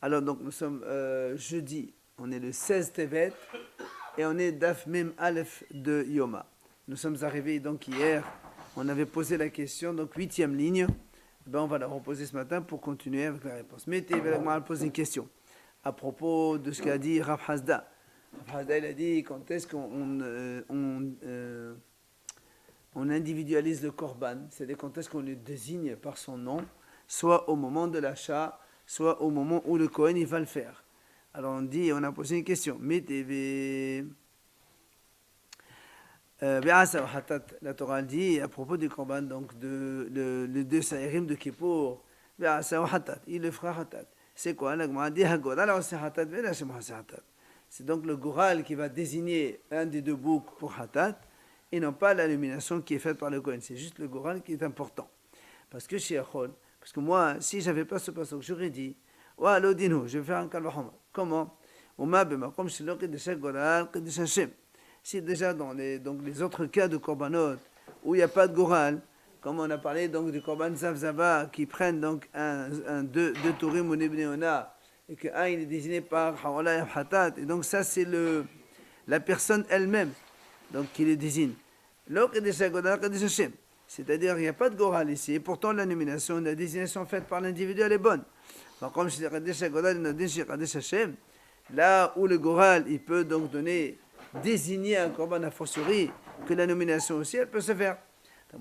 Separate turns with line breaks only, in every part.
Alors, donc, nous sommes jeudi, on est le 16 Tevet, et on est Daf Mem Aleph de Yoma. Nous sommes arrivés donc hier, on avait posé la question, donc 8e ligne. Ben, on va la reposer ce matin pour continuer avec la réponse. Mais Tévé a posé une question à propos de ce qu'a dit Rav Hasda. Rav Hasda, il a dit quand est-ce on individualise le korban, c'est-à-dire quand est-ce qu'on le désigne par son nom, soit au moment de l'achat, soit au moment où le Kohen il va le faire. Alors on dit, on a posé une question. Mais TV. La Torah dit à propos du korban, donc le deux saïrim de Kippour, il le fera hatat. C'est quoi? C'est donc le goral qui va désigner un des deux boucs pour hatat et non pas l'illumination qui est faite par le Kohen. C'est juste le goral qui est important. Parce que parce que moi, si j'avais pas ce passage, j'aurais dit, je vais faire un kalvahoma. Comment? Si déjà dans les autres cas de korbanot où il n'y a pas de goral, comme on a parlé donc du korban zavzava qui prennent donc deux tourim ou nebneona et qu'un il est désigné par hawala et hatat, et donc ça c'est la personne elle-même donc qui les désigne. C'est-à-dire il n'y a pas de goral ici, et pourtant la nomination, la désignation faite par l'individu elle est bonne. Là où le goral il peut donc désigner un korban a fortiori, que la nomination aussi elle peut se faire. C'est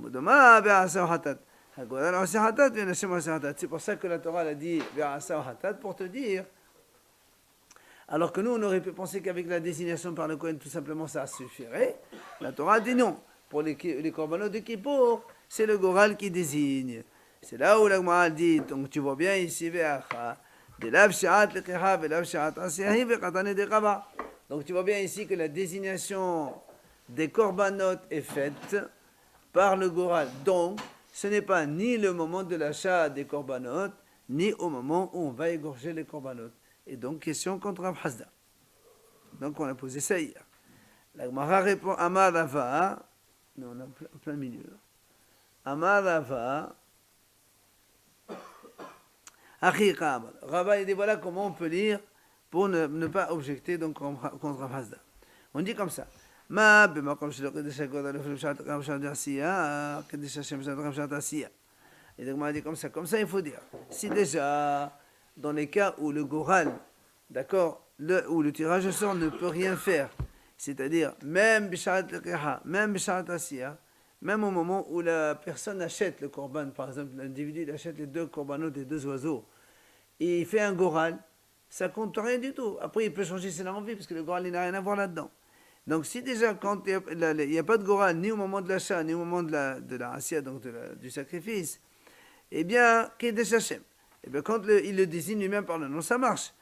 pour ça que la Torah a dit pour te dire, alors que nous on aurait pu penser qu'avec la désignation par le Kohen tout simplement ça suffirait. La Torah a dit non. Pour les korbanot de Kippour, c'est le goral qui désigne. C'est là où la Gemara dit, donc tu vois bien ici, donc tu vois bien ici que la désignation des korbanot est faite par le goral. Donc, ce n'est pas ni le moment de l'achat des korbanot, ni au moment où on va égorger les korbanot. Et donc, question contre Rav Hasda. Donc, on a posé ça hier. La Gemara répond, Amar Rava, mais on est en plein milieu. Amar Rava, Rava, il dit voilà comment on peut lire pour ne pas objecter donc contre Rav Hasda. On dit comme ça. Et donc on dit comme ça il faut dire. Si déjà dans les cas où le goral, d'accord, où le tirage au sort ne peut rien faire, c'est-à-dire même même au moment où la personne achète le korban, par exemple l'individu il achète les deux korbanos des deux oiseaux, et il fait un goral, ça compte rien du tout. Après il peut changer si il a envie, parce que le goral il n'a rien à voir là-dedans. Donc si déjà quand il n'y a pas de goral, ni au moment de l'achat, ni au moment de la assia, donc du sacrifice, eh bien, Kedesh Hashem. Eh bien quand il le désigne lui-même par le nom, ça marche.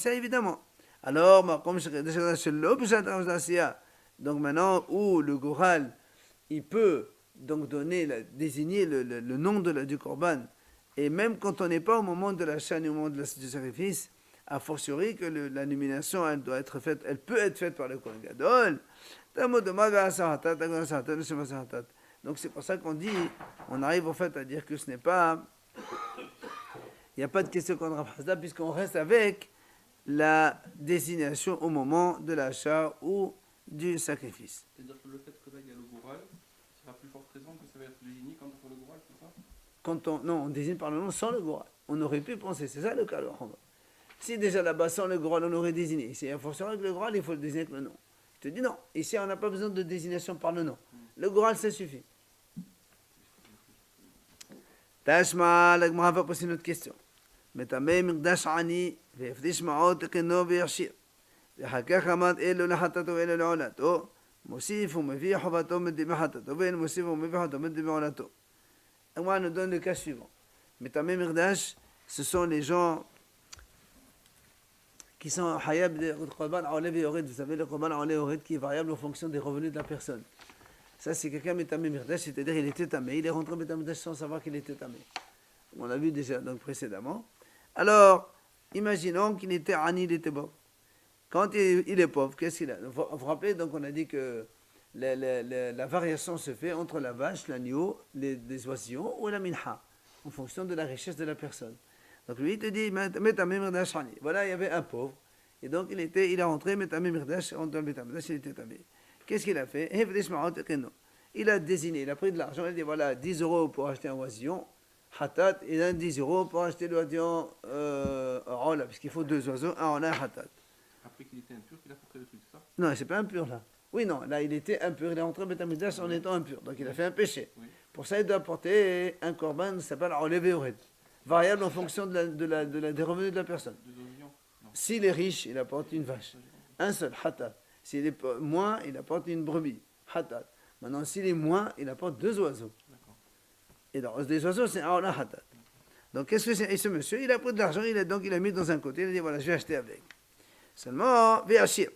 Évidemment. Alors, comme donc maintenant où le goral, il peut donc désigner le nom du korban, et même quand on n'est pas au moment de l'achat ni au moment du sacrifice, a fortiori que la nomination elle peut être faite par le Kohen Gadol. Donc c'est pour ça qu'on dit, on arrive au fait à dire que ce n'est pas, il n'y a pas de question contre Rav Hasda puisqu'on reste avec la désignation au moment de l'achat ou du sacrifice.
C'est-à-dire que le fait que là il y a le goral sera plus forte raison que ça va être désigné quand on fait le goral, c'est ça?
Non, on désigne par le nom sans le goral. On aurait pu penser, c'est ça le cas. Si déjà là-bas sans le goral on aurait désigné, c'est forcément avec le goral il faut le désigner avec le nom. Je te dis non, ici on n'a pas besoin de désignation par le nom. Le goral ça suffit. Tashma, la Gemara va poser une autre question. מטמא מקדש עני והפדיש מעות לקנו ויכשיר ואחר כך עמד אלו לחטאתו ואלו לעולתו מוסיף ומביא חובתו מדמי חטאתו ואין מוסיף ומביא חובתו מדמי עולתו. Moi nous donne le cas suivant. מטמא מקדש, ce sont les gens qui sont hayab de korban aolé veyored. Vous savez le korban aolé veyored qui est variable en fonction des revenus de la personne. Ça c'est quelqu'un métamé mikdash, c'est-à-dire il était tamé, il est rentré métamé mikdash sans savoir qu'il était tamé. On l'a vu déjà donc précédemment. Alors, imaginons qu'il était ani, il était pauvre. Quand il est pauvre, qu'est-ce qu'il a? Vous vous rappelez, donc on a dit que la variation se fait entre la vache, l'agneau, les oisillons ou la minha, en fonction de la richesse de la personne. Donc lui, il te dit, Metamé Mirdash Hani. Voilà, il y avait un pauvre. Et donc, il est rentré, Metamé Mirdash, dans le Betamigdash, il était tamé. Qu'est-ce qu'il a fait? Il a désigné, il a pris de l'argent, il a dit, voilà, 10 euros pour acheter un oisillon, Hatat, et un 10 euros pour acheter l'oisillon Rola, parce qu'il faut 2 oiseaux, un Rola et un Hatat.
Après qu'il était impur, il a porté le truc, c'est ça?
Non, c'est pas impur là. Oui, non, là il était impur, il est rentré au Betamigdash en étant impur, donc il a fait un péché.
Oui.
Pour ça, il doit apporter un korban qui s'appelle Olev et Ored, variable en fonction des revenus de la personne.
2 oignons? Non.
S'il est riche, il apporte une vache, un seul, Hatat. S'il est moins, il apporte une brebis, Hatat. Maintenant, s'il est moins, il apporte 2 oiseaux.
D'accord.
Et dans des oiseaux, c'est un Hatat. Donc, qu'est-ce que c'est? Et ce monsieur, il a pris de l'argent, donc il a mis dans un côté, il a dit voilà, je vais acheter avec. Seulement, Véachir.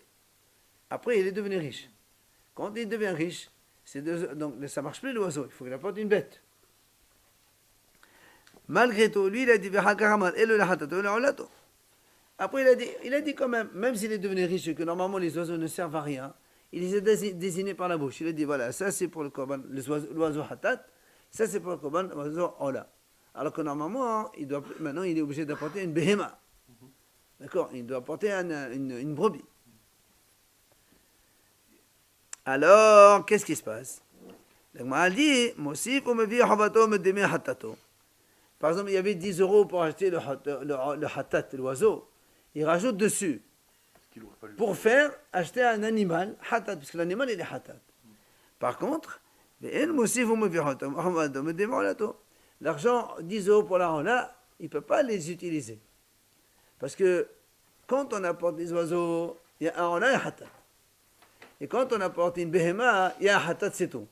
Après, il est devenu riche. Quand il devient riche, donc ça ne marche plus l'oiseau, il faut qu'il apporte une bête. Malgré tout, lui, il a dit après, il a dit quand même s'il est devenu riche et que normalement les oiseaux ne servent à rien, il les a désignés par la bouche. Il a dit voilà, ça c'est pour le korban, l'oiseau hatat, ça c'est pour le korban, l'oiseau ola. Alors que normalement, maintenant il est obligé d'apporter une behema. D'accord? Il doit apporter une brebis. Alors, qu'est-ce qui se passe? L'Agma dit, par exemple, il y avait 10 euros pour acheter le hatat, l'oiseau. Il rajoute dessus pour faire acheter un animal, hatat, parce que l'animal il est hatat. Par contre, l'argent, 10 euros pour la rola, il ne peut pas les utiliser. Parce que quand on apporte des oiseaux, il y a un rola et un hatat. Et quand on apporte une behema, il y a un hatat, c'est tout.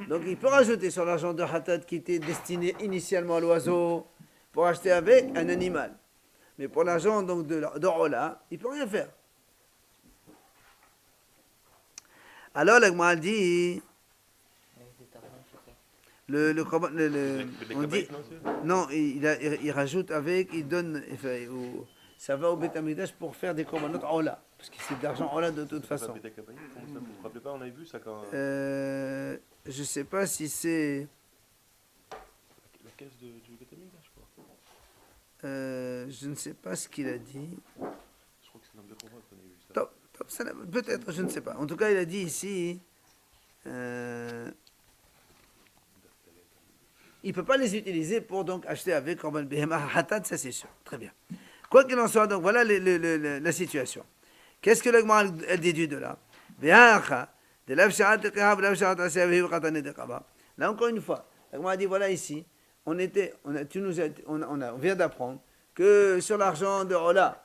Donc il peut rajouter sur l'argent de hatat qui était destiné initialement à l'oiseau pour acheter avec un animal. Mais pour l'argent donc de rola, il ne peut rien faire. Alors l'Agma dit, on dit, non, il rajoute avec, il donne, ça va au Betamigdash pour faire des korbanot rola. Parce que c'est de l'argent rola de toute façon.
Vous vous rappelez pas, on avait vu ça quand.
Je ne sais pas si c'est.
La caisse du Betamigdash, je crois.
Je ne sais pas ce qu'il a dit.
Je crois que c'est dans le Betamigdash qu'on a vu ça.
Peut-être, je ne sais pas. En tout cas, il a dit ici. Il ne peut pas les utiliser pour donc acheter avec Korban Behema Hatat, ça c'est sûr. Très bien. Quoi qu'il en soit, donc voilà la situation. Qu'est-ce que l'Agma elle déduit de là? Là encore une fois, l'Agma a dit voilà ici, on vient d'apprendre que sur l'argent de Rola,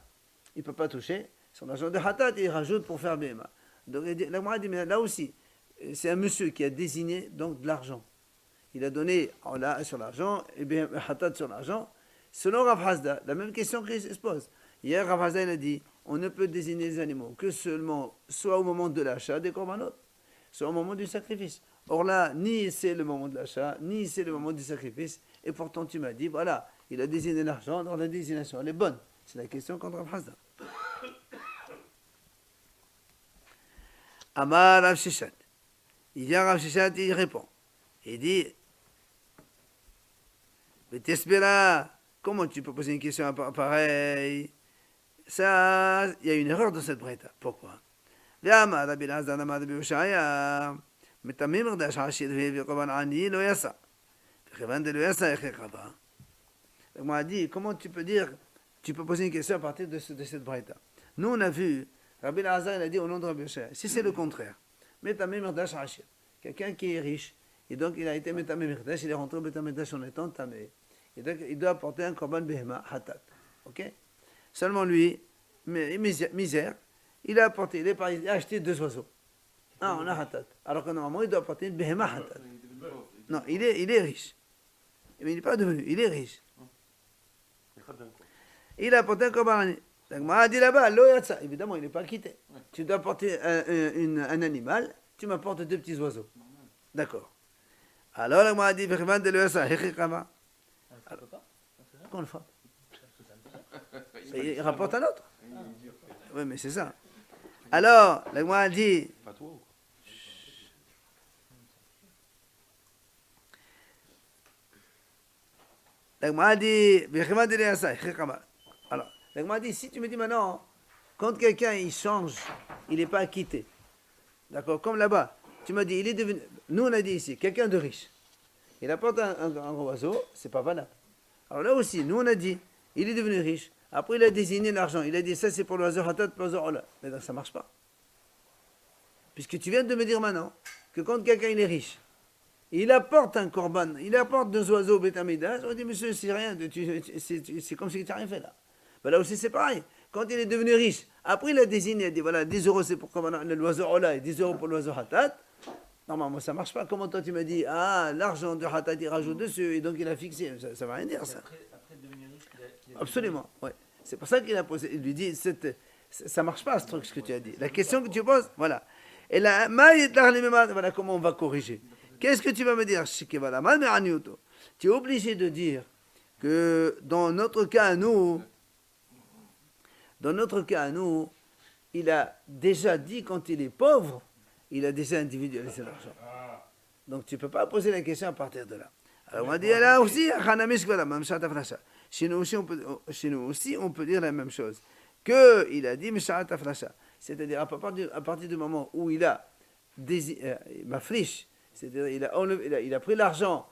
il ne peut pas toucher, sur l'argent de Hatat, il rajoute pour faire Behema. Donc l'Agma a dit mais là aussi, c'est un monsieur qui a désigné donc de l'argent. Il a donné Rola sur l'argent et bien Hatat sur l'argent. Selon Rav Hasda, la même question qui se pose. Hier, Rav Hasda il a dit on ne peut désigner les animaux que seulement soit au moment de l'achat des korbanot, soit au moment du sacrifice. Or là, ni c'est le moment de l'achat, ni c'est le moment du sacrifice. Et pourtant, tu m'as dit, voilà, il a désigné l'argent dans la désignation. Elle est bonne. C'est la question contre Rav Hasda. Amar Rav Shishat. Il vient Rav Shishat, il répond. Il dit, mais t'espéras, comment tu peux poser une question pareille? Ça, il y a une erreur dans cette breta. Pourquoi? On m'a dit, comment tu peux dire, tu peux poser une question à partir de cette breta. Nous, on a vu, Rabbi Elazar, il a dit au nom de Rabbi Yoshaya, si c'est le contraire, quelqu'un qui est riche, et donc il a été Metamé Mirdash, il est rentré au Metamé Mirdash en étant tamé. Et donc il doit apporter un korban behema, hatat. Ok? Seulement lui, misère, il a apporté, il a acheté 2 oiseaux. Ah, on a hatat. Alors que normalement, il doit apporter une behema hatat. Non, il est riche. Mais il n'est pas devenu, il est riche. Il a apporté un korban. Donc, m'a dit là-bas, évidemment, il n'est pas quitté. Tu dois apporter un animal, tu m'apportes 2 petits oiseaux. D'accord. Alors, la m'a dit, qu'on le fait. Il rapporte un autre. Oui, mais c'est ça. Alors, la m'a dit,
Pas toi ou quoi?
La Gemara dit, alors, la Gemara dit, si tu me dis maintenant, quand quelqu'un il change, il n'est pas acquitté. D'accord? Comme là-bas, tu m'as dit, il est devenu. Nous on a dit ici, quelqu'un de riche. Il apporte un gros oiseau, c'est pas valable. Alors là aussi, nous on a dit, il est devenu riche. Après il a désigné l'argent. Il a dit, ça c'est pour l'oiseau hatat, pour l'oiseau ola. Mais donc ça marche pas. Puisque tu viens de me dire maintenant que quand quelqu'un il est riche, il apporte un korban, il apporte 2 oiseaux bétamidas, on dit, monsieur, c'est rien, c'est comme si tu n'as rien fait là. Ben là aussi c'est pareil. Quand il est devenu riche, après il a désigné, il a dit, voilà, 10 euros c'est pour l'oiseau ola et 10 euros pour l'oiseau hatat. Normalement ça ne marche pas. Comment toi tu m'as dit, ah, l'argent de hatat il rajoute dessus et donc il a fixé. Ça ne veut rien dire ça.
Après devenir riche, il a
Absolument, ouais. C'est pour ça qu'il a posé, il lui dit, ça ne marche pas ce truc, ce que tu as dit. La question que tu poses, voilà. Et là, voilà comment on va corriger. Qu'est-ce que tu vas me dire? Tu es obligé de dire que dans notre cas à nous, il a déjà dit quand il est pauvre, il a déjà individualisé l'argent. Donc tu ne peux pas poser la question à partir de là. Alors on va dire là aussi, chez nous aussi, on peut dire la même chose. Qu'il a dit c'est-à-dire à partir du moment où il a mafrish, c'est-à-dire il a pris l'argent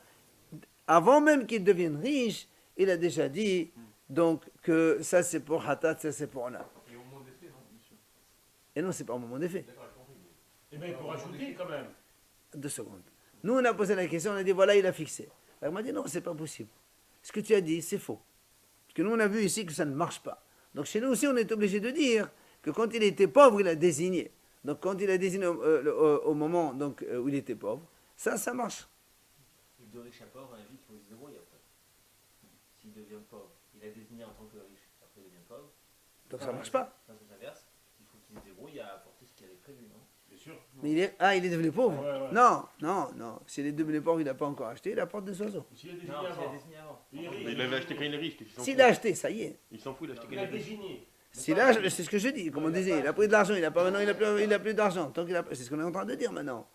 avant même qu'il devienne riche, il a déjà dit donc que ça c'est pour hatat, ça c'est pour ona.
Et au moment des faits, non, monsieur?
Et non, c'est pas au moment des faits.
D'accord, j'ai compris. Eh bien, il faut rajouter quand même.
2 secondes. Nous on a posé la question, on a dit voilà il a fixé. Elle m'a dit non, c'est pas possible. Ce que tu as dit c'est faux. Parce que nous on a vu ici que ça ne marche pas. Donc chez nous aussi on est obligé de dire que quand il était pauvre il a désigné. Donc quand il a désigné au moment donc, où il était pauvre, ça marche.
Et de riche à pauvre, à la vie, il faut se débrouiller après. S'il devient pauvre, il a désigné en tant que riche, après il devient pauvre.
Donc ça marche pas.
Dans cet inverse, il faut qu'il se débrouille à apporter ce qu'il avait prévu, non?
Bien sûr.
Mais il est devenu pauvre.
Ouais.
Non. S'il est devenu pauvre, il n'a pas encore acheté, il apporte des oiseaux.
S'il a désigné
Non, s'il a
avant.
désigné avant.
Mais il avait acheté quand il est riche.
S'il a acheté, ça y est.
Il s'en fout, il a acheté quand
Il
il
a
est riche.
désigné.
C'est ce que je dis, comme on disait, il a pris de l'argent, il a plus d'argent. C'est ce qu'on est en train de dire maintenant.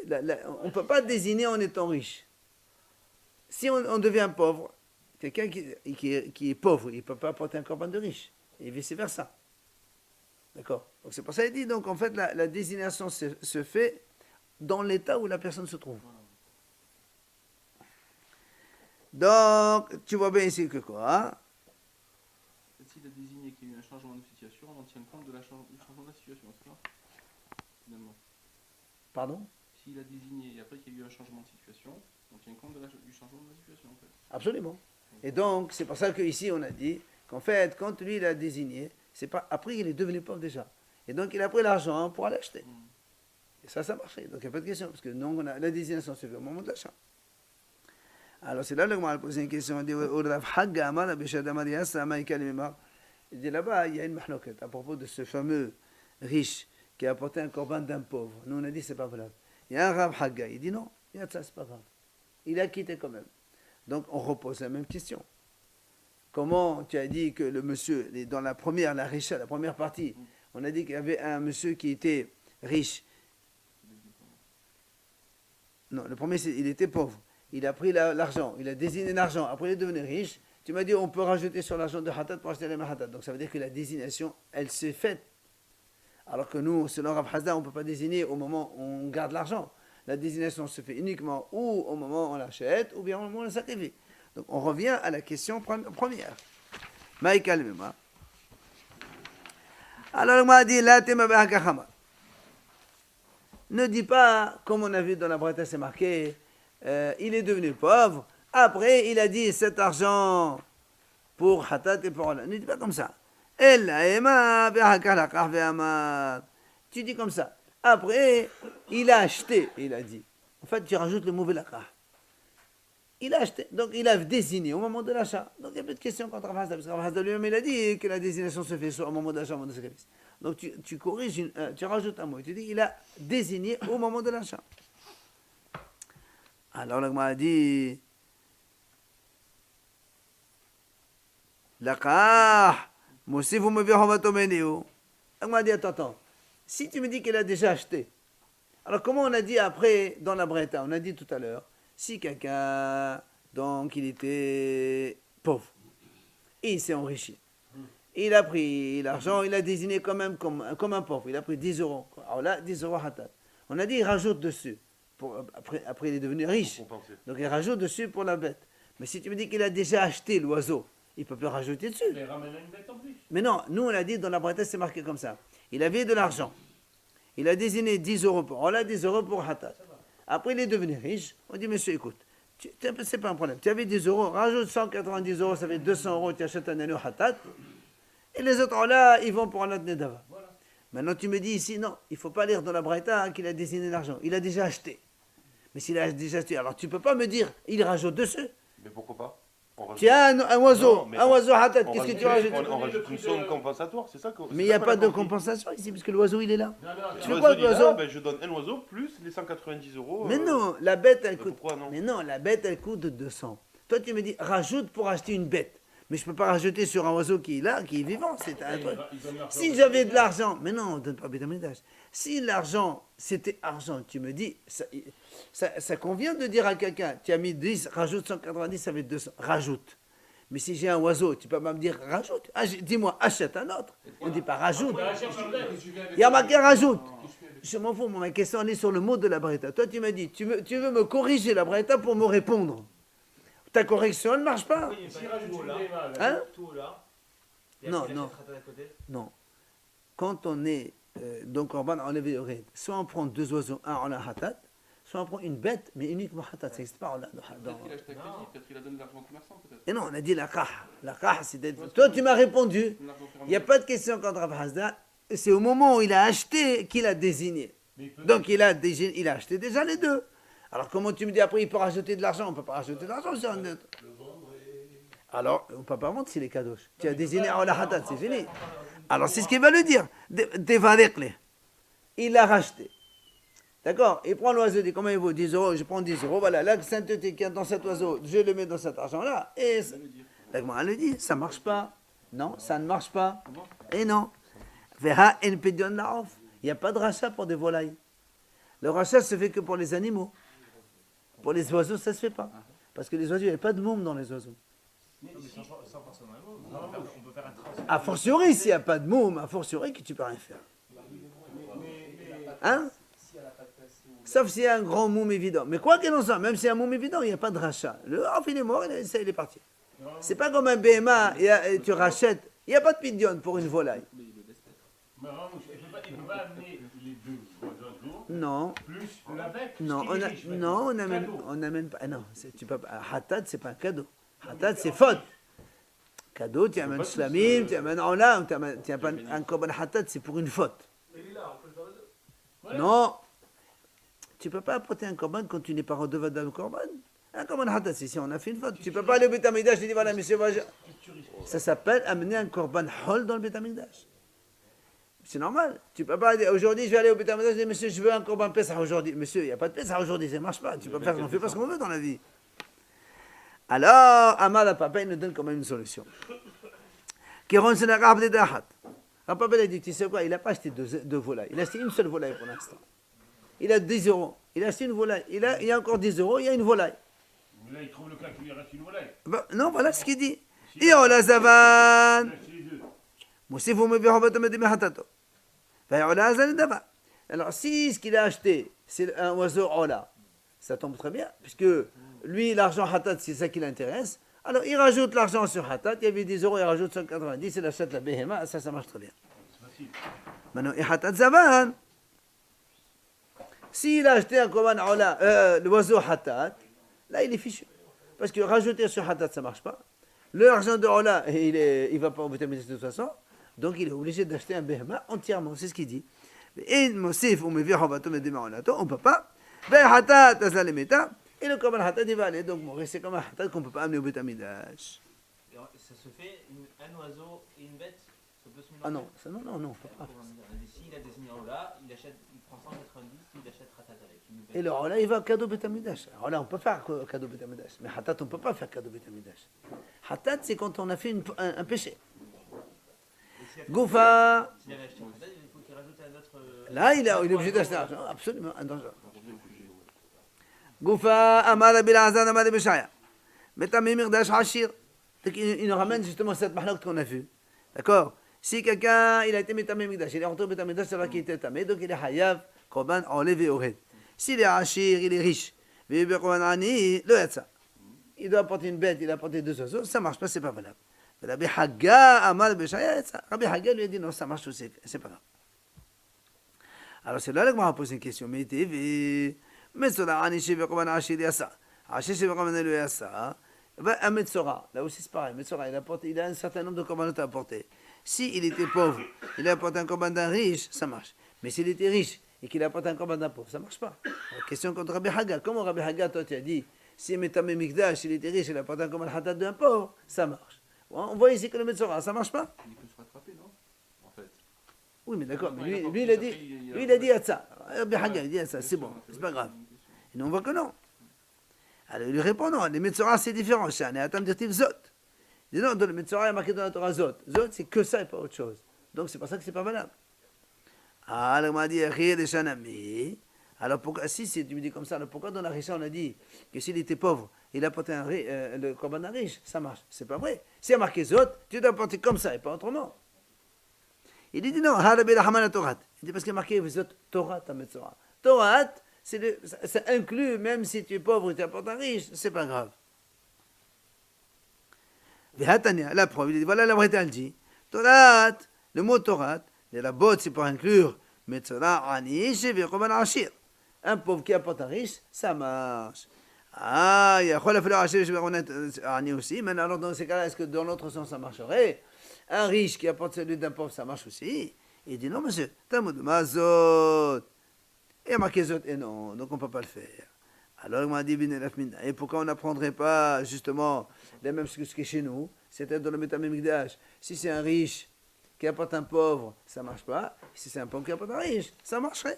On ne peut pas désigner en étant riche. Si on devient pauvre, quelqu'un qui est pauvre, il ne peut pas apporter un corban de riche. Et vice-versa. D'accord? Donc c'est pour ça qu'il dit, donc en fait, la désignation se fait dans l'état où la personne se trouve. Donc, tu vois bien ici que quoi?
S'il a désigné qu'il y a eu un changement de situation, on tient compte du changement de la situation, c'est ça? Finalement.
Pardon?
S'il a désigné et après qu'il y a eu un changement de situation, on tient compte du changement de la situation en fait.
Absolument. Et donc, c'est pour ça qu'ici, on a dit qu'en fait, quand lui, il a désigné, c'est pas après, il est devenu pauvre déjà. Et donc, il a pris l'argent pour aller acheter. Et ça marchait. Donc, il n'y a pas de question. Parce que donc, la désignation se fait au moment de l'achat. Alors, c'est là que on a posé une question. Il dit là-bas, il y a une mahloket à propos de ce fameux riche qui a apporté un corban d'un pauvre. Nous, on a dit, c'est pas valable. Il y a un Rav Hagga. Il dit non, il y a ça, c'est pas grave. Il a quitté quand même. Donc, on repose la même question. Comment tu as dit que le monsieur, dans la première partie, on a dit qu'il y avait un monsieur qui était riche. Non, le premier, il était pauvre. Il a pris l'argent, il a désigné l'argent. Après, il est devenu riche. Tu m'as dit, on peut rajouter sur l'argent de Hatat pour acheter les Mahatat. Donc, ça veut dire que la désignation, elle s'est faite. Alors que nous, selon Rav Hasda, on ne peut pas désigner au moment où on garde l'argent. La désignation se fait uniquement ou au moment où on l'achète, ou bien au moment où on le sacrifie. Donc, on revient à la question première. Maïka al-Mima. Alors, on m'a dit, la tema ba'akachama. Ne dis pas, comme on a vu dans la Braïta, c'est marqué, il est devenu pauvre. Après, il a dit cet argent pour Hatat et pour Allah. Ne dis pas comme ça. Tu dis comme ça. Après, il a acheté, il a dit. En fait, tu rajoutes le mauvais laqah. Il a acheté, donc il a désigné au moment de l'achat. Donc il n'y a plus de question contre Rav Hasda, parce que Rav Hasda lui-même il a dit que la désignation se fait soit au moment de l'achat, au moment de sacrifice. Donc tu corriges, tu rajoutes un mot, tu dis il a désigné au moment de l'achat. Alors l'agma a dit Laqah, Moussi vous me verrez. L'agma a dit attends, si tu me dis qu'il a déjà acheté, alors comment on a dit après dans la Braïta, on a dit tout à l'heure, si quelqu'un Donc il était pauvre. Et il s'est enrichi. Il a pris l'argent, il a désigné quand même comme un pauvre. Il a pris 10 euros. Alors là, 10 euros hatat. On a dit il rajoute dessus. Après, il est devenu riche.
Pour compenser.
Donc il rajoute dessus pour la bête. Mais si tu me dis qu'il a déjà acheté l'oiseau, il ne peut plus rajouter dessus.
Mais ramène une bête en plus.
Mais non, nous on a dit dans la braïta, c'est marqué comme ça. Il avait de l'argent. Il a désigné 10 euros pour. On a 10 euros pour hatat. Après il est devenu riche. On dit monsieur, écoute, c'est pas un problème. Tu avais 10 euros, rajoute 190 euros, ça fait 200 euros, tu achètes un anneau hatat. Et les autres là, ils vont pour un autre nedava.
Voilà.
Maintenant tu me dis ici, non, il ne faut pas lire dans la braïta qu'il a désigné l'argent. Il a déjà acheté. Mais s'il a déjà acheté, alors tu ne peux pas me dire, il rajoute dessus.
Mais pourquoi pas? On rajoute-
Tu as un oiseau,
Non, mais
un oiseau hatat,
on
qu'est-ce que
rajoute-
tu rajoutes?
On rajoute une somme compensatoire, c'est ça que.
Mais il n'y a pas de compensation ici, puisque l'oiseau il est là.
Non, non,
Tu
non.
fais quoi avec l'oiseau?
Ben, je donne un oiseau plus les 190 euros.
Mais non, la bête elle
mais
coûte.
pourquoi non?
Mais non, la bête elle coûte 200. Toi tu me dis, rajoute pour acheter une bête. Mais je ne peux pas rajouter sur un oiseau qui est là, qui est vivant. C'est un truc.
Il donne l'argent.
Si j'avais de l'argent, mais non, on ne donne pas bétamidage. Si l'argent, c'était argent, tu me dis, ça convient de dire à quelqu'un, tu as mis 10, rajoute 190, ça fait 200, rajoute. Mais si j'ai un oiseau, tu peux pas me dire rajoute. Dis-moi, achète un autre. On ne dit pas rajoute.
Mais achète un bête.
Il y a marqué rajoute. Je m'en fous, ma question elle est sur le mot de la braïta. Toi, tu m'as dit, tu veux me corriger la braïta pour me répondre. Ta correction, elle ne marche pas.
Oui, mais
S'il
pas
rajoute
tout
une
là.
déma,
Hein?
Tout là. Et
Non,
après, il
non.
achètera à côté.
Non. Quand on est donc Corban enlevé le ride, soit on prend deux oiseaux, un en la hatat, soit on prend une bête, mais uniquement hatat. Ça n'existe pas en la.
Peut-être qu'il a acheté à crédit, peut-être qu'il a donné de l'argent au commerçant, peut-être.
Et non, on a dit la kah. La kah, c'est d'être. Toi, tu m'as répondu.
L'argent
Il n'y a pas de question contre Rav Hasda. C'est au moment où il a acheté qu'il a désigné.
Mais il peut-
Donc il a acheté déjà les deux. Alors comment tu me dis après il peut rajouter de l'argent? On ne peut pas rajouter de l'argent sur un autre. Alors on ne peut pas vendre s'il est kadosh. Tu as désigné en la hatat, c'est fini. Alors c'est ce qu'il va lui dire. Devarekle. Il l'a racheté. D'accord? Il prend l'oiseau, il dit combien il vaut? 10 euros, je prends 10 euros. Voilà, la sainteté qu'il y a dans cet oiseau, je le mets dans cet argent-là. Et elle le dit, ça ne marche pas. Non, ça ne marche pas. Et non. Veha en pedion laof. Il n'y a pas de rachat pour des volailles. Le rachat se fait que pour les animaux. Pour les oiseaux, ça ne se fait pas. Parce que les oiseaux, il n'y a pas de môme dans les oiseaux.
Non, mais sans forcément un mot. On peut faire un transfert.
A fortiori, s'il n'y a pas de môme, a fortiori que tu peux rien faire. Hein? Sauf s'il y a un grand môme évident. Mais quoi qu'il en soit, même s'il y a un môme évident, il n'y a pas de rachat. Le off, il est mort, il est parti. C'est pas comme un BMA, et tu rachètes. Il n'y a pas de pidion pour une volaille.
Mais non, il ne peut pas amener les deux oiseaux
Non.
plus la bête.
Non,
ce qui est riche, maintenant.
non,
Cadeau.
on n'amène pas. Non, tu peux pas. Hatat, c'est pas un cadeau. Hatat, c'est faute. Cadeau, tu amènes shlamim, tu amènes olam, tu amènes un korban hatat, c'est pour une faute.
Ouais.
Non, tu peux pas apporter un korban quand tu n'es pas redevable d'un korban. Un korban hatat, c'est si on a fait une faute. Tu peux pas aller au Beth Amikdash et dire voilà, monsieur, ça s'appelle amener un korban hol dans le Beth Amikdash. C'est normal. Tu peux pas dire aujourd'hui je vais aller au Beth Amikdash et dire monsieur je veux un korban Pesach aujourd'hui. Monsieur, il n'y a pas de Pesach aujourd'hui, ça ne marche pas. Tu peux faire, on fait pas ce qu'on veut dans la vie. Alors, Amar Papa, il nous donne quand même une solution. Kéron se n'a rappelé d'Ahat. Papa, il a dit tu sais quoi, il n'a pas acheté deux volailles. Il a acheté une seule volaille pour l'instant. Il a 10 euros. Il a acheté une volaille. Il y a encore 10 euros, il y a une volaille.
Mais là, il trouve le cas qu'il lui reste une volaille.
Non, voilà ce qu'il dit. Et on la zavan.
Il reste les deux.
Moussif, vous me verrez, vous me hatato. Alors, si ce qu'il a acheté, c'est un oiseau ola, ça tombe très bien, puisque lui, l'argent hatat, c'est ça qui l'intéresse. Alors, il rajoute l'argent sur hatat, il y avait 10 euros, il rajoute 190, il achète la behema, ça marche très bien.
C'est facile.
Maintenant, il hatat zavan. S'il a acheté un korban ola, l'oiseau hatat, là, il est fichu. Parce que rajouter sur hatat, ça marche pas. L'argent de ola, il ne va pas au bétail de toute façon. Donc il est obligé d'acheter un behema entièrement, c'est ce qu'il dit. Et on ne peut pas. Et le korban hatat, il va aller. Donc c'est comme un hatat qu'on ne peut pas amener au Beth Amikdash.
Ça se fait un oiseau et une bête. Ça peut se mélanger.
Ah non, ça, non, faut pas.
S'il a désigné en là, il prend 190, il achète ratat avec une bête.
Et le là, il va cadeau Beth Amikdash. Alors là, on peut faire cadeau Beth Amikdash. Mais hatat, on ne peut pas faire cadeau Beth Amikdash. Hatat, c'est quand on a fait un péché. Goufa.
S'il avait acheté ratat, il faut qu'il rajoute un autre.
Là, il est obligé d'acheter l'argent. Absolument, un danger. Goufa, Amar Bilazan, Amar Bishaya. Metamé Migdash Hashir. Donc il nous ramène justement cette mahlok qu'on a vue. D'accord? Si quelqu'un il a été Metamé Migdash, il est rentré au Metamé Migdash, c'est vrai qu'il était tamé, donc il est Hayav, Korban, enlevé et Ored. S'il est Hashir, il est riche. Ve'ber Korban Ani, le Yatsa. Il doit apporter une bête, il a apporté 2 oiseaux, ça marche pas, c'est pas valable. Rabbi Hagga Amal Beshaya Yatsa. Rabbi Hagga lui a dit non, ça marche aussi, c'est pas grave. Alors c'est là que m'a posé une question. Mais TV, Metzora Anishi Vekoban Ashir Yassa. Ashishi Vekoban Elu Yassa. Un Metzora, là aussi c'est pareil. Metzora, il a un certain nombre de corbanotes à apporter. S'il était pauvre, il a apporté un corban d'un riche, ça marche. Mais s'il était riche et qu'il a apporté un corban d'un pauvre, ça marche pas. Alors, question contre Rabbi Hagga. Comment Rabbi Hagga, toi tu as dit, si Metamé Mikdash, il était riche, il a apporté un corban hatat d'un pauvre, ça marche. Bon, on voit ici que le Metzora, ça marche pas.
Il peut se rattraper, non? En fait.
Oui, mais d'accord, mais lui il a dit à ça. Rabbi Hagga, il dit à ça, c'est bon, c'est pas grave. Et nous on voit que non. Alors il lui répond non, les Metzora c'est différent, c'est un Atam Dirtiv Zot. Il dit non, dans le Metzora il y a marqué dans la Torah Zot. Zot c'est que ça et pas autre chose. Donc c'est pour ça que c'est pas valable. Alors il m'a dit, alors pourquoi, si tu me dis comme ça, alors pourquoi dans la Risha on a dit que s'il était pauvre, il a apporté le corban d'un riche, ça marche. C'est pas vrai. S'il y a marqué Zot, tu dois apporter comme ça et pas autrement. Il dit non, il dit parce qu'il y a marqué Zot Torah ta Metzora. Torah, ça inclut, même si tu es pauvre et tu apportes un riche, c'est pas grave. La preuve, il dit voilà la vérité, elle dit Torah, le mot Torah, la botte c'est pour inclure Metzora, Anish et Vekoban Ashir. Un pauvre qui apporte un riche, ça marche. Ah, il y a Ani aussi, mais alors dans ces cas-là, est-ce que dans l'autre sens ça marcherait? Un riche qui apporte celui d'un pauvre, ça marche aussi. Il dit non, monsieur, Talmud Mazot. Et il y a marqué Zot et non, donc on ne peut pas le faire. Alors il m'a dit, et pourquoi on n'apprendrait pas justement les mêmes choses que chez nous, c'est-à-dire dans le Metamé Mikdash, si c'est un riche qui apporte un pauvre, ça ne marche pas. Si c'est un pauvre qui apporte un riche, ça marcherait.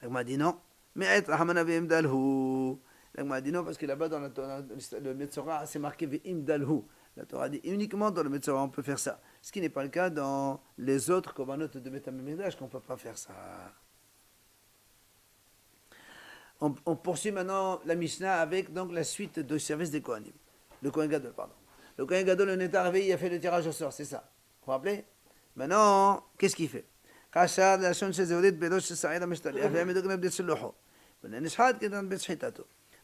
Il m'a dit non. Mais il m'a dit non, parce que là-bas dans le Metzora, c'est marqué Ve'imdalhu. La Torah dit uniquement dans le Metzora on peut faire ça. Ce qui n'est pas le cas dans les autres corbanotes de Metamé Mikdash, qu'on ne peut pas faire ça. On poursuit maintenant la Mishnah avec donc la suite de service des Kohanim. Le Kohen Gadol, pardon. Le Kohen Gadol, on est arrivé, il a fait le tirage au sort, c'est ça. Vous vous rappelez? Maintenant, qu'est-ce qu'il fait?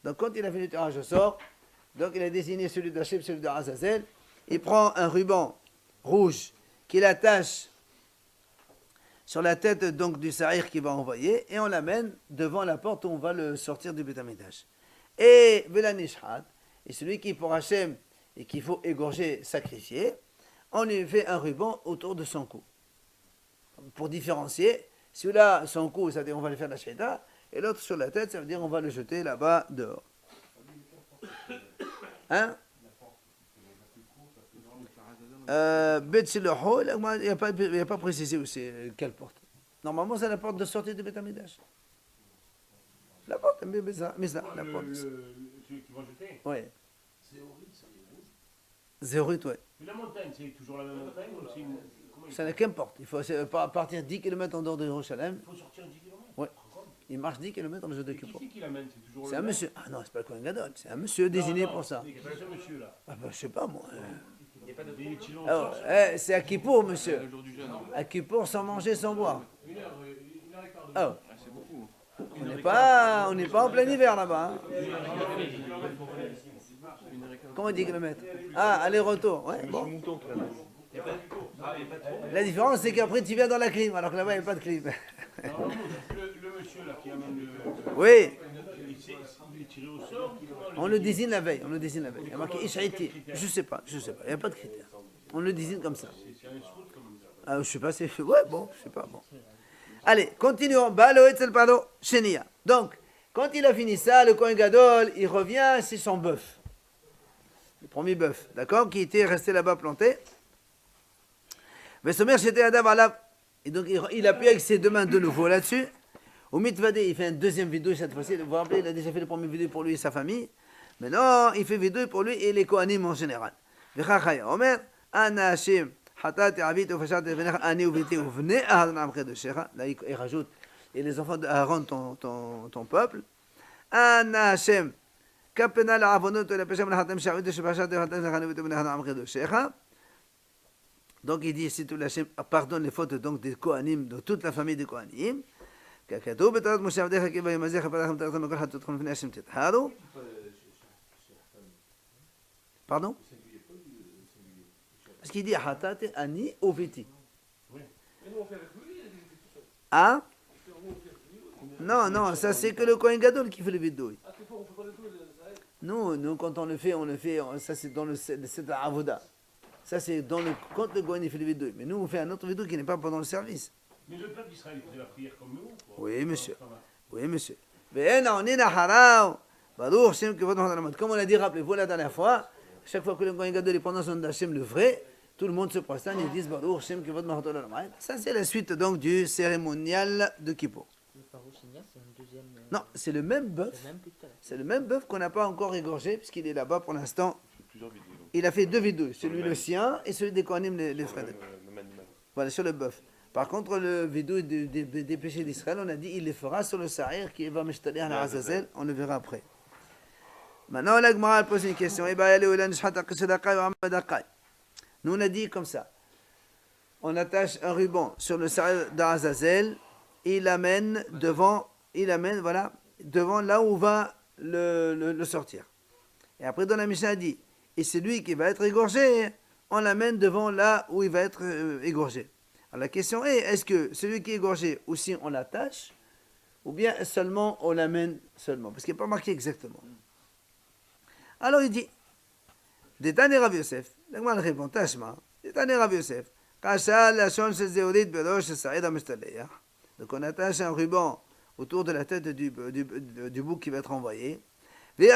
Donc quand il a fait le tirage au sort, donc il a désigné celui de Hachib, celui de Azazel, il prend un ruban rouge qu'il attache sur la tête donc du sahir qu'il va envoyer, et on l'amène devant la porte où on va le sortir du Beth Amikdash. Et Velanishhat, et celui qui est pour Hachem et qu'il faut égorger, sacrifier, on lui fait un ruban autour de son cou. Pour différencier, celui-là, son cou, ça veut dire on va le faire la sheda, et l'autre sur la tête, ça veut dire on va le jeter là-bas dehors. Hein? Betziloho, il n'y a pas précisé aussi quelle porte. Normalement, c'est la porte de sortie de Beth Amikdash. La porte, mais ça, la porte.
Celui qui va jeter.
Oui. Zéorite, oui.
Mais la montagne, c'est toujours la même montagne ou c'est une...
Ça n'a qu'importe. Il faut partir 10 km en dehors de Jérusalem.
Il faut sortir 10 km.
Oui. Il marche 10 km dans le jeu de Kippour.
Qui l'amène? C'est toujours
C'est
le
un
même.
monsieur. Ah non, c'est pas le Kohen Gadol. C'est un monsieur désigné pour ça.
C'est pas ce monsieur là.
Ah ben, je sais pas, moi.
Il n'y a pas de
Il est tiré au
Alors,
sort.
c'est à Kippour, monsieur.
Le jour du jeûne.
À Kippour, sans manger, sans boire.
Une heure et quart de
Ah,
Ah, c'est beaucoup.
on n'est pas en plein hiver là-bas. Hein.
Une heure et quart.
Comment 10 km? Ah, aller-retour. Ouais, bon.
Mouton qui l'amène.
La différence, c'est qu'après, tu viens dans la clim, alors que là-bas, il n'y a pas de clim.
Alors, le monsieur là qui amène le.
Oui,
Il est tiré au sort.
on le désigne la veille. Il y a marqué Ishaïti. Je sais pas. Il n'y a pas de critère. On le désigne comme ça.
C'est un soute comme ça.
Ah, je sais pas, c'est... Ouais, bon, je sais pas, bon. Allez, continuons. Balo etzel palo shenia. Donc, quand il a fini ça, le Kohen Gadol, il revient, c'est son bœuf. Le premier bœuf, d'accord, qui était resté là-bas planté. Mais son mère, c'était Adam Alav. Et donc, il appuie avec ses deux mains de nouveau là-dessus. Au mitvade, il fait une deuxième vidéo cette fois-ci. Vous vous rappelez, il a déjà fait le premier vidéo pour lui et sa famille. Maintenant, il fait vidéo pour lui et les Kohanim en général. V'chachaya Omer, Ana Hashem, Hatat Avit Ufashat Venech Ani Uviti Uvne Aharon Amche de Shecha. Là, il rajoute, et les enfants d'Aaron, ton peuple. Ana Hashem, כפנה לעוונות ולפשע מנחתם שעבוד שבשעת וחתם זכרנו ותמנחנו עם חידושיך. Donc il dit ici tout Hachem pardonne les fautes donc des Kohanim, de toute la famille des Kohanim. ככתוב בתורת משה עבדיך כי ביום הזה כפר לכם תרתם מכל חטאותיכם לפני השם תטהרו. Pardon? Parce qu'il dit Hatat Ani Oviti. Ah? Non, non, ça c'est que le Kohen Gadol qui fait le vidouille. Nous, quand on le fait, ça c'est dans le Avoda. Ça c'est dans le, quand le Kohen il fait le vidouille. Mais nous on fait un autre vidouille qui n'est pas pendant le service.
Mais le peuple d'Israël faisait la prière comme nous, quoi.
Oui, monsieur. Oui, monsieur. Comme on l'a dit, rappelez-vous la dernière fois, chaque fois que le Kohen Gadol prononce son Hachem le vrai, tout le monde se prosterne et disent Baruch Shem Kevod Mahatot Olam. Ça c'est la suite donc du cérémonial de Kippour.
Le Parochinia, c'est un deuxième.
Non, c'est le même bœuf. C'est le même bœuf qu'on n'a pas encore égorgé puisqu'il est là-bas pour l'instant.
Plusieurs vidéos.
Il a fait deux vidéos, celui le sien et celui des Kohanim les frères.
Même animal.
Voilà, sur le bœuf. Par contre, le vidéo des péchés d'Israël, on a dit il les fera sur le Sa'ir qui va m'étaler à la Azazel. On le verra après. Maintenant, la Gemara pose une question. Nous, on a dit comme ça. On attache un ruban sur le Sa'ir d'Azazel et il l'amène devant, voilà, devant là où va le sortir. Et après, dans la Mishnah, a dit, et c'est lui qui va être égorgé, on l'amène devant là où il va être égorgé. Alors la question est, est-ce que celui qui est égorgé aussi on l'attache, ou bien seulement on l'amène seulement? Parce qu'il n'est pas marqué exactement. Alors il dit, Détané Rav Yosef, la répond, Tashma, Détané Rav Yosef, Kasha la shon shel zeorit berosh shel sa'id ha-mishtaleh. Donc on attache un ruban autour de la tête du bouc qui va être envoyé, et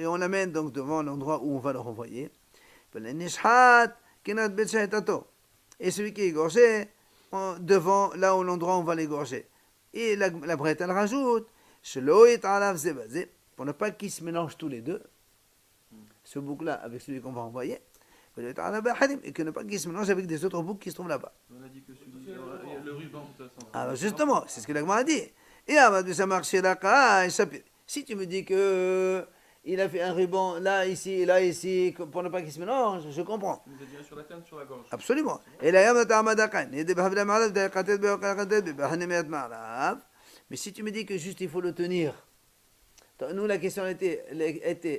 on l'amène donc devant l'endroit où on va le renvoyer. Et celui qui est égorgé, devant là où l'endroit où on va l'égorger. Et la Brette, elle rajoute, pour ne pas qu'ils se mélangent tous les deux, ce bouc-là avec celui qu'on va envoyer, et que ne pas qu'ils se mélangent avec des autres boucs qui se trouvent là-bas.
On a dit que celui, le ruban, de toute façon.
Alors justement, c'est ce que la Gemara a dit. Et si tu me dis que il a fait un ruban là, ici, pour ne pas qu'il se mélange, je comprends.
Il nous a dit sur la canne, sur la gorge.
Absolument. Mais si tu me dis que juste il faut le tenir, nous la question était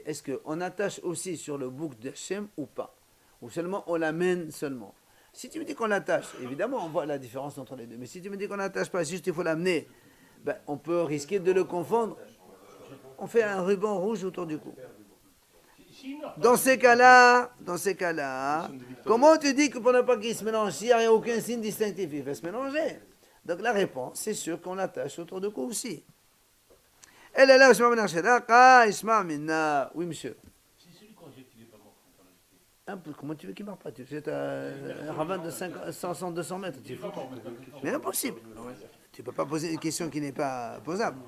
est-ce qu'on attache aussi sur le bouc d'Hachem ou pas? Ou seulement on l'amène seulement? Si tu me dis qu'on l'attache, évidemment on voit la différence entre les deux. Mais si tu me dis qu'on n'attache pas, juste il faut l'amener, ben, on peut risquer de le confondre. On fait un ruban rouge autour du cou. Dans ces cas-là, comment tu dis que pour ne pas qu'il se mélange, s'il n'y a aucun signe distinctif, il va se mélanger? Donc la réponse, c'est sûr qu'on l'attache autour du cou aussi. Elle est là, oui monsieur.
Si celui qu'on jette, il n'est pas mort.
Comment tu veux qu'il ne meure pas? Tu jettes un ravin de 100-200 mètres, tu fous? Mais impossible. Tu ne peux pas poser une question qui n'est pas posable.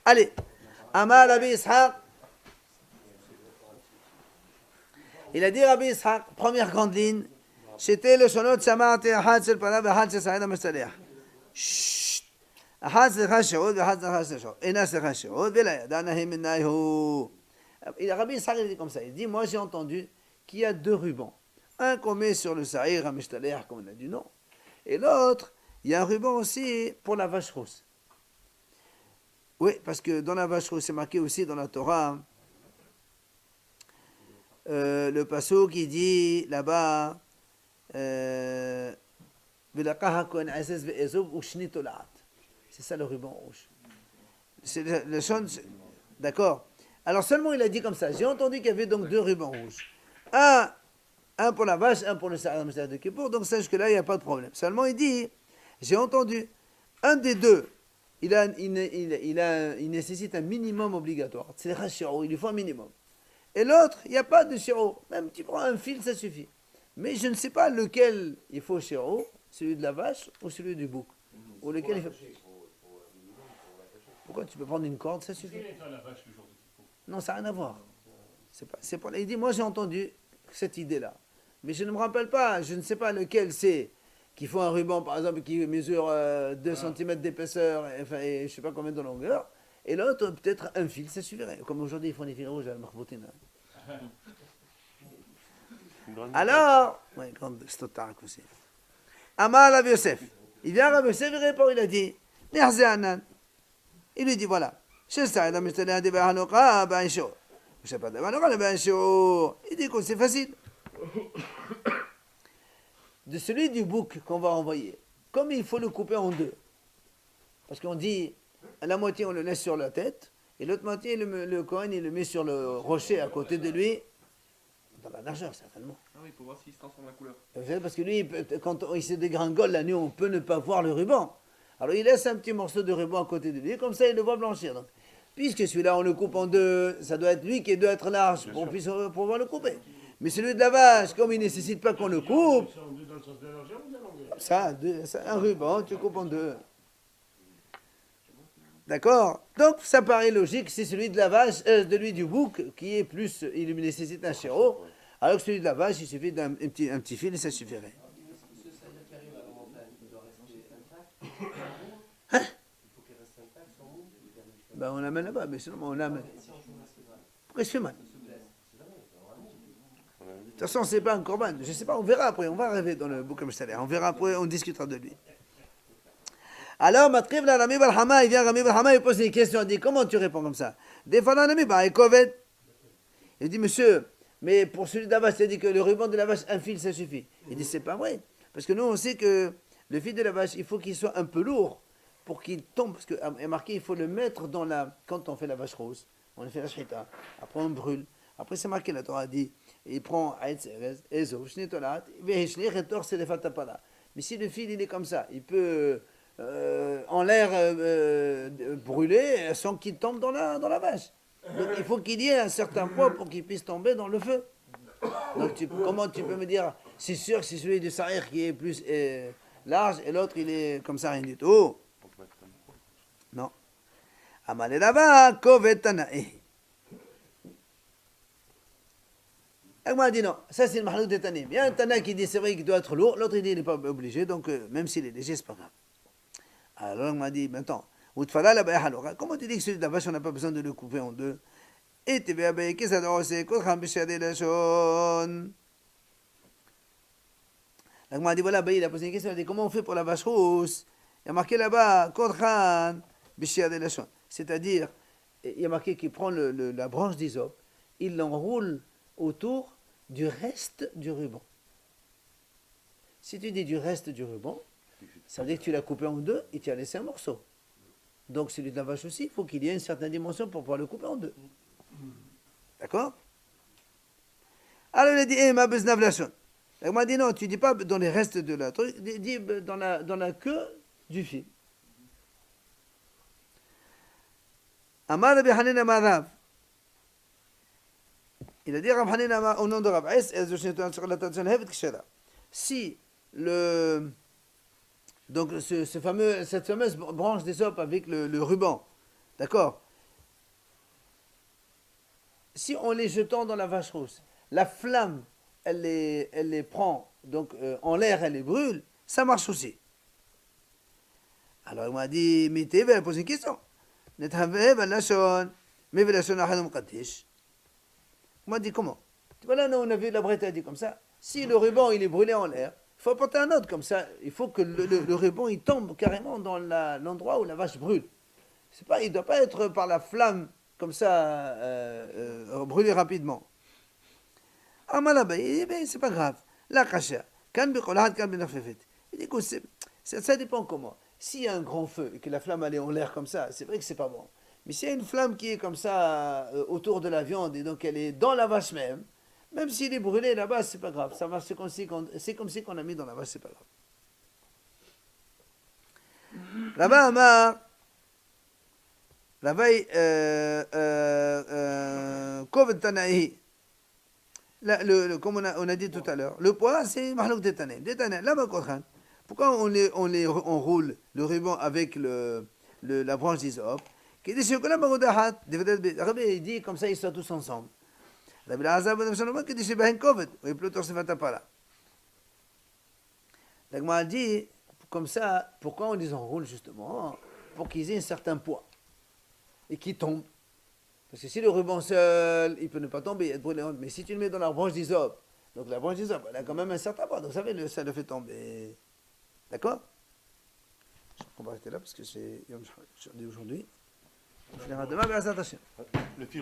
Allez. Amar Rabbi Ishaq. Il a dit Rabbi Ishaq, première grande ligne, c'était le shonot samarti ahad shel pana v'ahad shel sa'id ha-mishtaleh. Chut. Ahad selecha she'od v'ahad selecha she'od. Ena selecha she'od v'la yadana hi minnahu. Rabbi Ishaq il dit comme ça, il dit, moi j'ai entendu qu'il y a deux rubans. Un qu'on met sur le sa'ir ha-mishtaleh, comme on a dit non. Et l'autre, il y a un ruban aussi pour la vache rousse. Oui, parce que dans la vache rousse, c'est marqué aussi dans la Torah, le passage qui dit là-bas, c'est ça le ruban rouge. C'est le son, d'accord. Alors seulement il a dit comme ça. J'ai entendu qu'il y avait donc deux rubans rouges. Un pour la vache, un pour le Sa'ir de Kippour. Donc sache que là, il n'y a pas de problème. Seulement il dit, j'ai entendu, un des deux, il nécessite un minimum obligatoire. C'est le shiro, il lui faut un minimum. Et l'autre, il n'y a pas de shiro. Même tu prends un fil, ça suffit. Mais je ne sais pas lequel il faut shiro, celui de la vache ou celui du bouc. Ou lequel il faut... Pourquoi tu peux prendre une corde, ça suffit? Non, ça n'a rien à voir. C'est pas, il dit, moi j'ai entendu cette idée-là. Mais je ne me rappelle pas, je ne sais pas lequel c'est. Qu'il faut un ruban, par exemple, qui mesure 2 cm d'épaisseur et je ne sais pas combien de longueur. et l'autre peut-être un fil, ça suffirait. Comme aujourd'hui ils font des fils rouges à la marboutine.
Une grande
Alors, ouais, grande stotark aussi. Amar Rabbi Yosef. Il vient Rabbi Yosef, il répond, il a dit, Nehzé Anan. Il lui dit, voilà. Je sais, il a mis un débat à Hanouka, ben chaud. Je sais pas, débat à Hanouka, ben chaud. Il dit que c'est facile. De celui du bouc qu'on va envoyer, comme il faut le couper en deux. Parce qu'on dit, la moitié on le laisse sur la tête, et l'autre moitié, le Cohen, il le met sur le rocher à côté de lui, dans la largeur certainement.
Ah oui, pour voir s'il se transforme la couleur.
Vous savez, parce que lui, quand il se dégringole la nuit, on peut ne pas voir le ruban. Alors il laisse un petit morceau de ruban à côté de lui, comme ça il le voit blanchir. Donc, puisque celui-là on le coupe en deux, ça doit être lui qui doit être large pour qu'on puisse pouvoir le couper. Mais celui de la vache, comme il ne nécessite pas qu'on le coupe,
Ils sont deux dans le sens de la largeur ou de la longueur?
ça, un ruban, tu coupes en deux. D'accord? Donc ça paraît logique, c'est celui de la vache, de lui du bouc, qui est plus, il nécessite un chéreau, alors que celui de la vache, il suffit d'un petit fil et ça suffirait.
Ce salaire qui arrive à la montagne, il doit rester intact.
Hein?
Il faut qu'il reste intact, sans mou.
Ben on l'amène là-bas, mais sinon on l'amène. Pourquoi il se fait mal? De toute façon, c'est pas un corban. Je sais pas, on verra après. On va arriver dans le bouc salaire. On verra après, on discutera de lui. Alors, Matriv la Rami Barhama, il vient Rami Barhama, il pose une question. Il dit, comment tu réponds comme ça? Des fois, Rami Barhama, il dit, monsieur, mais pour celui de la vache, il dit que le ruban de la vache, un fil, ça suffit. Il dit, c'est pas vrai. Parce que nous, on sait que le fil de la vache, il faut qu'il soit un peu lourd pour qu'il tombe. Parce qu'il est marqué, il faut le mettre dans la. Quand on fait la vache rose, on fait la shrita. Après, on brûle. Après, c'est marqué, la Torah dit, il prend Aetz Erez, Ezo, Shnetolat, Veheshlir et Tor Sedefatapala. Mais si le fil, il est comme ça, il peut en l'air brûler sans qu'il tombe dans la vache. Donc il faut qu'il y ait un certain poids pour qu'il puisse tomber dans le feu. Donc comment tu peux me dire, c'est sûr que c'est celui de Sahir qui est plus large et l'autre il est comme ça, rien du tout. Non. Amalé là-bas, Kovetanae. Agma dit non, ça c'est le mahlouk de Tanim. Il y a un Tana qui dit c'est vrai qu'il doit être lourd, l'autre il dit il n'est pas obligé, donc même s'il est léger, c'est pas grave. Alors Agma dit maintenant, comment tu dis que celui de la vache on n'a pas besoin de le couper en deux? Et tu vas bien, qu'est-ce que ça doit Agma dit voilà, il a posé une question, il a dit comment on fait pour la vache rousse? Il y a marqué là-bas, Kodran Bishad Lachon. C'est-à-dire, il y a marqué qu'il prend la branche d'hysope, il l'enroule autour du reste du ruban. Si tu dis du reste du ruban, ça veut dire que tu l'as coupé en deux et tu as laissé un morceau. Donc celui de la vache aussi, il faut qu'il y ait une certaine dimension pour pouvoir le couper en deux. D'accord? Alors il a dit, ma beznav lachon. Il m'a dit non, tu dis pas dans les restes de la truc, dis dans la queue du fil. Amar Rabbi Hanina Marav. Il a dit Rav Hanina au nom de Rav si donc cette fameuse branche d'hysope avec le ruban, d'accord, si on les jetant dans la vache rousse, la flamme, elle les prend, donc en l'air, elle les brûle, ça marche aussi. Alors il m'a dit, mais il a posé une question. On m'a dit comment? Voilà, on a vu la Brette a dit comme ça. Si le ruban il est brûlé en l'air, il faut apporter un autre comme ça. Il faut que le ruban il tombe carrément dans l'endroit où la vache brûle. C'est pas, il ne doit pas être par la flamme comme ça brûlé rapidement. Ah malaba, c'est pas grave. La kasha, kan biqolad kan binafefet. Il dit que ça dépend comment. S'il y a un grand feu et que la flamme elle est en l'air comme ça, c'est vrai que c'est pas bon. Mais s'il y a une flamme qui est comme ça autour de la viande et donc elle est dans la vache même s'il est brûlé là-bas, c'est pas grave. Ça marche, c'est comme si qu'on a mis dans la vache, c'est pas grave. Là-bas, Amar, là-bas, Kovet Tanaï, comme on a dit tout à l'heure, le poids, c'est Mahlouk de Tanaï. Là-bas, pourquoi on roule le ruban avec la branche d'hysope? Il dit comme ça, ils sont tous ensemble. Rabbi Elazar ben Shalom qui dit c'est ben kovet, ou plutôt c'est fatapala. L'Agma dit comme ça, pourquoi on les enroule justement? Pour qu'ils aient un certain poids. et qui tombe. Parce que si le ruban seul, il peut ne pas tomber, être brûlé. Mais si tu le mets dans la branche d'hysope, donc la branche d'hysope, elle a quand même un certain poids, donc ça le fait tomber. D'accord? On va arrêter là parce que c'est aujourd'hui. On finira demain, mais à
Le fil